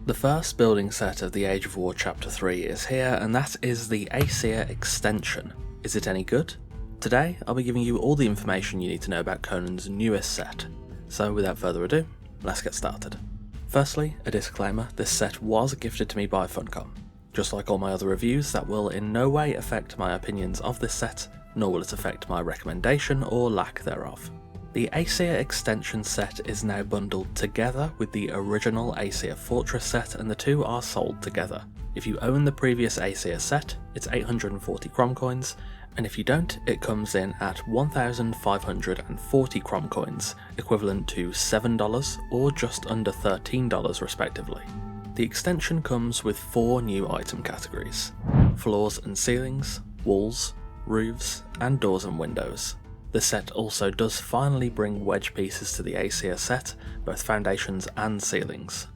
The first building set of the Age of War Chapter 3 is here, and that is the Aesir Extension. Is it any good? Today, I'll be giving you all the information you need to know about Conan's newest set. So without further ado, let's get started. Firstly, a disclaimer, this set was gifted to me by Funcom. Just like all my other reviews, that will in no way affect my opinions of this set, nor will it affect my recommendation or lack thereof. The Aesir Extension set is now bundled together with the original Aesir Fortress set, and the two are sold together. If you own the previous Aesir set, it's 840 Crom coins, and if you don't, it comes in at 1,540 Crom coins, equivalent to $7 or just under $13 respectively. The extension comes with 4 new item categories: floors and ceilings, walls, roofs, and doors and windows. The set also does finally bring wedge pieces to the Aesir set, both foundations and ceilings.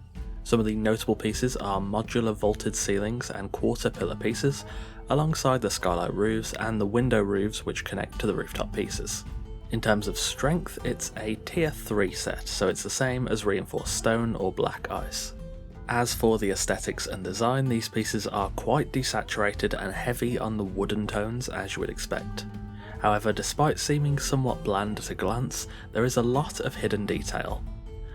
Some of the notable pieces are modular vaulted ceilings and quarter pillar pieces, alongside the skylight roofs and the window roofs which connect to the rooftop pieces. In terms of strength, it's a tier 3 set, so it's the same as reinforced stone or black ice. As for the aesthetics and design, these pieces are quite desaturated and heavy on the wooden tones as you would expect. However, despite seeming somewhat bland at a glance, there is a lot of hidden detail.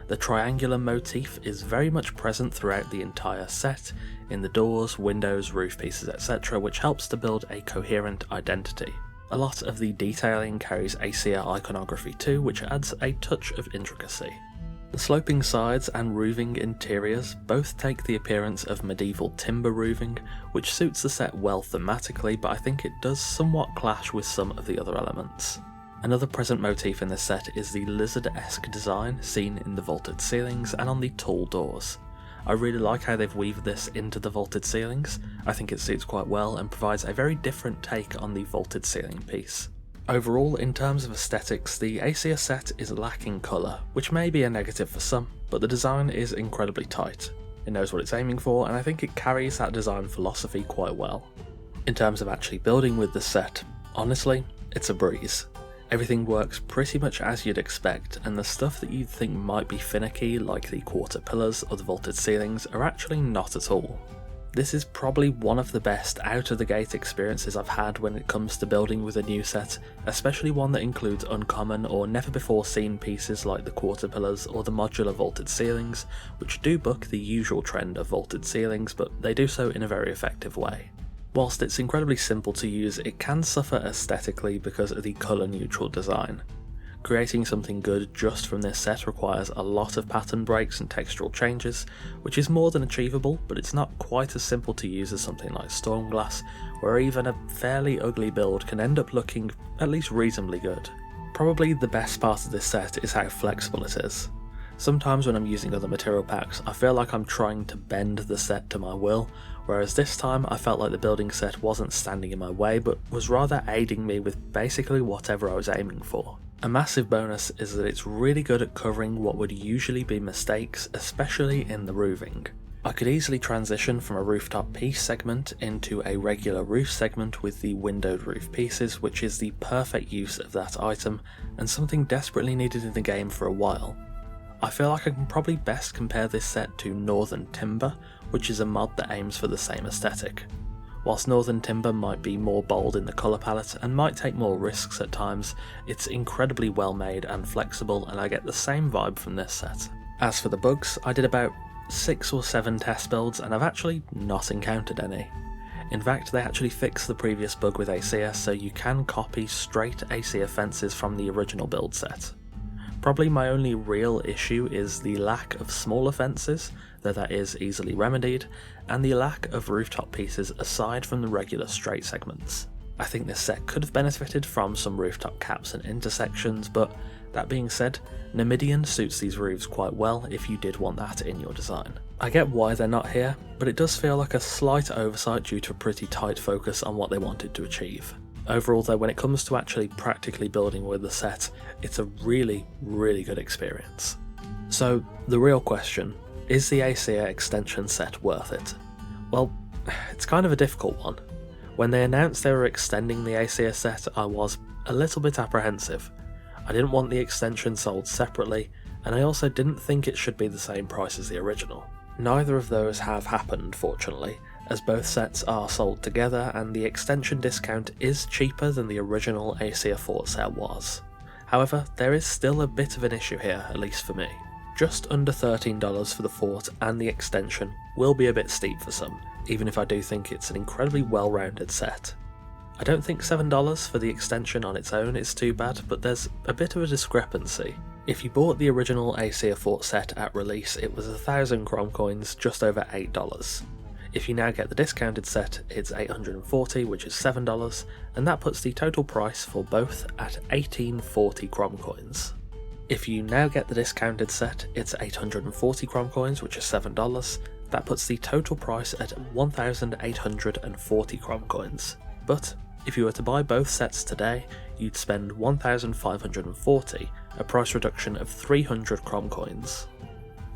The triangular motif is very much present throughout the entire set, in the doors, windows, roof pieces, etc., which helps to build a coherent identity. A lot of the detailing carries Aesir iconography too, which adds a touch of intricacy. The sloping sides and roofing interiors both take the appearance of medieval timber roofing, which suits the set well thematically, but I think it does somewhat clash with some of the other elements. Another present motif in this set is the lizard-esque design seen in the vaulted ceilings and on the tall doors. I really like how they've weaved this into the vaulted ceilings. I think it suits quite well and provides a very different take on the vaulted ceiling piece. Overall, in terms of aesthetics, the Aesir set is lacking colour, which may be a negative for some, but the design is incredibly tight. It knows what it's aiming for, and I think it carries that design philosophy quite well. In terms of actually building with the set, honestly, it's a breeze. Everything works pretty much as you'd expect, and the stuff that you'd think might be finicky, like the quarter pillars or the vaulted ceilings, are actually not at all. This is probably one of the best out-of-the-gate experiences I've had when it comes to building with a new set, especially one that includes uncommon or never-before-seen pieces like the quarter pillars or the modular vaulted ceilings, which do buck the usual trend of vaulted ceilings, but they do so in a very effective way. Whilst it's incredibly simple to use, it can suffer aesthetically because of the colour-neutral design. Creating something good just from this set requires a lot of pattern breaks and textural changes, which is more than achievable, but it's not quite as simple to use as something like Stormglass, where even a fairly ugly build can end up looking at least reasonably good. Probably the best part of this set is how flexible it is. Sometimes when I'm using other material packs, I feel like I'm trying to bend the set to my will, whereas this time I felt like the building set wasn't standing in my way, but was rather aiding me with basically whatever I was aiming for. A massive bonus is that it's really good at covering what would usually be mistakes, especially in the roofing. I could easily transition from a rooftop piece segment into a regular roof segment with the windowed roof pieces, which is the perfect use of that item, and something desperately needed in the game for a while. I feel like I can probably best compare this set to Northern Timber, which is a mod that aims for the same aesthetic. Whilst Northern Timber might be more bold in the colour palette and might take more risks at times, it's incredibly well made and flexible, and I get the same vibe from this set. As for the bugs, I did about 6 or 7 test builds and I've actually not encountered any. In fact, they actually fixed the previous bug with Aesir, so you can copy straight Aesir fences from the original build set. Probably my only real issue is the lack of smaller fences, though that is easily remedied, and the lack of rooftop pieces aside from the regular straight segments. I think this set could have benefited from some rooftop caps and intersections, but that being said, Numidian suits these roofs quite well if you did want that in your design. I get why they're not here, but it does feel like a slight oversight due to a pretty tight focus on what they wanted to achieve. Overall though, when it comes to actually practically building with the set, it's a really good experience. So the real question, is the Aesir Extension set worth it? Well, it's kind of a difficult one. When they announced they were extending the Aesir set, I was a little bit apprehensive. I didn't want the extension sold separately, and I also didn't think it should be the same price as the original. Neither of those have happened, fortunately, as both sets are sold together and the extension discount is cheaper than the original Aesir Fort set was. However, there is still a bit of an issue here, at least for me. Just under $13 for the fort and the extension will be a bit steep for some, even if I do think it's an incredibly well-rounded set. I don't think $7 for the extension on its own is too bad, but there's a bit of a discrepancy. If you bought the original Aesir Fort set at release, it was 1,000 Crom coins, just over $8. If you now get the discounted set, it's 840, which is $7, and that puts the total price for both at 1840 Crom coins. If you now get the discounted set, it's 840 Crom coins, which is $7, that puts the total price at 1,840 Crom coins. But if you were to buy both sets today, you'd spend 1,540, a price reduction of 300 Crom coins.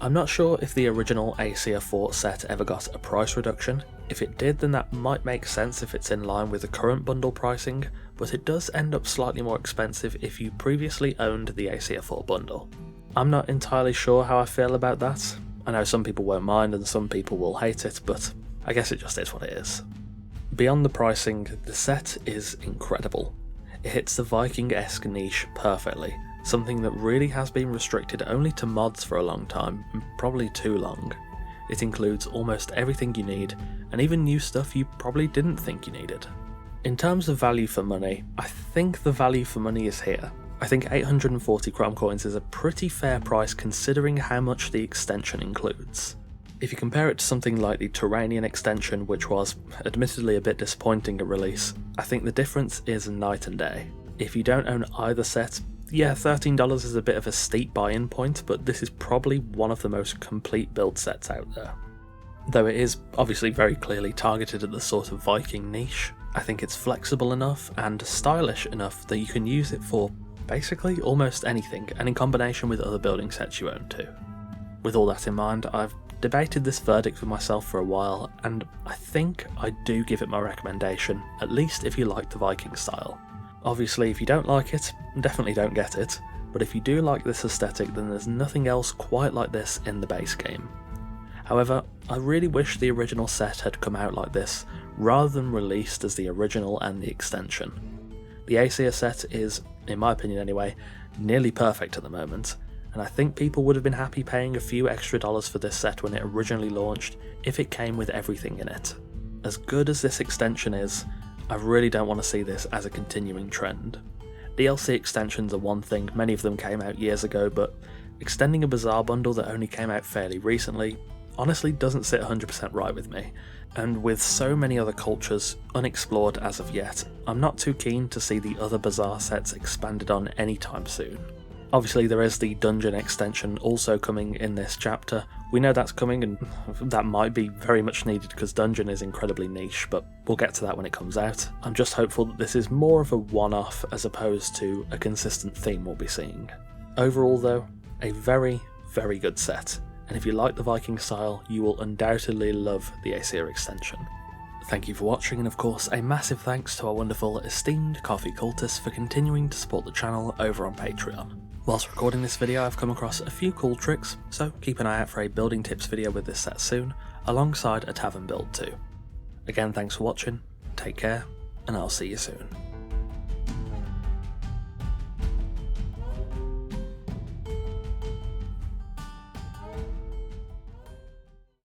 I'm not sure if the original Aesir Fort set ever got a price reduction. If it did, then that might make sense if it's in line with the current bundle pricing, but it does end up slightly more expensive if you previously owned the Aesir Fort bundle. I'm not entirely sure how I feel about that. I know some people won't mind and some people will hate it, but I guess it just is what it is. Beyond the pricing, the set is incredible. It hits the Viking-esque niche perfectly, something that really has been restricted only to mods for a long time, and probably too long. It includes almost everything you need, and even new stuff you probably didn't think you needed. In terms of value for money, I think the value for money is here. I think 840 Crom coins is a pretty fair price considering how much the extension includes. If you compare it to something like the Turanian extension, which was admittedly a bit disappointing at release, I think the difference is night and day. If you don't own either set, yeah, $13 is a bit of a steep buy-in point, but this is probably one of the most complete build sets out there. Though it is obviously very clearly targeted at the sort of Viking niche, I think it's flexible enough and stylish enough that you can use it for basically almost anything, and in combination with other building sets you own too. With all that in mind, I've debated this verdict with myself for a while, and I think I do give it my recommendation, at least if you like the Viking style. Obviously, if you don't like it, definitely don't get it, but if you do like this aesthetic, then there's nothing else quite like this in the base game. However, I really wish the original set had come out like this, rather than released as the original and the extension. The Aesir set is, in my opinion anyway, nearly perfect at the moment, and I think people would have been happy paying a few extra dollars for this set when it originally launched if it came with everything in it. As good as this extension is, I really don't want to see this as a continuing trend. DLC extensions are one thing, many of them came out years ago, but extending a Bazaar bundle that only came out fairly recently honestly doesn't sit 100% right with me, and with so many other cultures unexplored as of yet, I'm not too keen to see the other Bazaar sets expanded on anytime soon. Obviously there is the dungeon extension also coming in this chapter. We know that's coming and that might be very much needed because dungeon is incredibly niche, but we'll get to that when it comes out. I'm just hopeful that this is more of a one-off as opposed to a consistent theme we'll be seeing. Overall though, a very, very good set, and if you like the Viking style, you will undoubtedly love the Aesir extension. Thank you for watching, and of course a massive thanks to our wonderful esteemed coffee cultists for continuing to support the channel over on Patreon. Whilst recording this video, I've come across a few cool tricks, so keep an eye out for a building tips video with this set soon, alongside a tavern build too. Again, thanks for watching, take care, and I'll see you soon.